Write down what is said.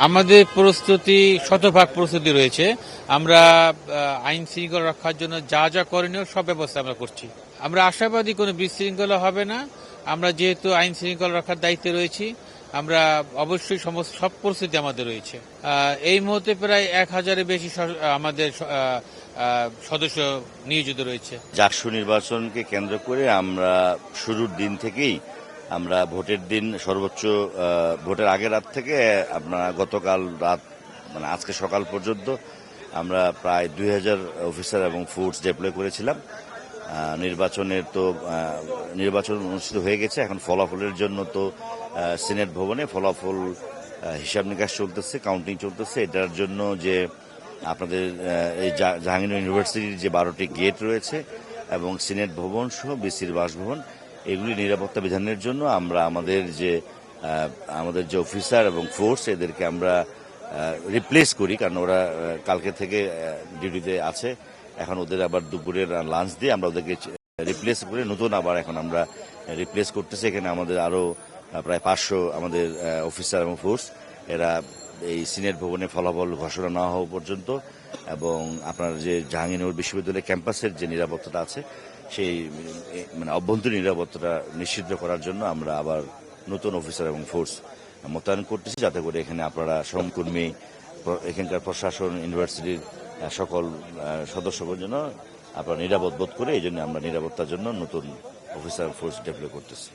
আমাদের প্রস্তুতি শতভাগ প্রস্তুতি রয়েছে। আমরা আইন শৃঙ্খলা রক্ষার জন্য যা যা করণীয় সব ব্যবস্থা আমরা করছি। আমরা আশাবাদী কোনো বিশৃঙ্খলা হবে না। আমরা যেহেতু আইন শৃঙ্খলা রক্ষার দায়িত্বে রয়েছি, আমরা অবশ্যই সব প্রস্তুতি আমাদের রয়েছে। এই মুহূর্তে প্রায় 1000-এর বেশি আমাদের সদস্য নিয়োজিত রয়েছে। জাকসু নির্বাচনকে কেন্দ্র করে আমরা শুরুর দিন থেকেই আমরা ভোটের দিন সর্বোচ্চ ভোটের আগের রাত থেকে আপনার গতকাল রাত মানে আজকে সকাল পর্যন্ত আমরা প্রায় 2000 অফিসার এবং ফোর্স ডিপ্লয় করেছিলাম। নির্বাচন অনুষ্ঠিত হয়ে গেছে। এখন ফলাফলের জন্য তো সিনেট ভবনে ফলাফল হিসাব নিকাশ চলতেছে, কাউন্টিং চলতেছে। এটার জন্য যে আপনাদের এই জাহাঙ্গীরনগর ইউনিভার্সিটির যে 12টি গেট রয়েছে এবং সিনেট ভবন সহ বিসির বাসভবন, এগুলি নিরাপত্তা বিধানের জন্য আমরা আমাদের যে অফিসার এবং ফোর্স এদেরকে আমরা রিপ্লেস করি, কারণ ওরা কালকে থেকে ডিউটিতে আছে। এখন ওদের আবার দুপুরের লাঞ্চ দিয়ে আমরা ওদেরকে রিপ্লেস করে নতুন আবার এখন আমরা রিপ্লেস করতেছি। এখানে আমাদের আরও প্রায় 500 আমাদের অফিসার এবং ফোর্স, এরা এই সিনেট ভবনে ফলাফল ঘোষণা না হওয়া পর্যন্ত এবং আপনার যে জাহাঙ্গীরনগর বিশ্ববিদ্যালয় ক্যাম্পাসের যে নিরাপত্তাটা আছে সেই মানে অভ্যন্তরীণ নিরাপত্তাটা নিশ্চিত করার জন্য আমরা আবার নতুন অফিসার এবং ফোর্স মোতায়েন করতেছি, যাতে করে এখানে আপনারা শ্রমকর্মী, এখানকার প্রশাসন, ইউনিভার্সিটির সকল সদস্যদের জন্য আপনারা নিরাপদ বোধ করে এই জন্য আমরা নিরাপত্তার জন্য নতুন অফিসার ফোর্স ডেভেলপ করতেছি।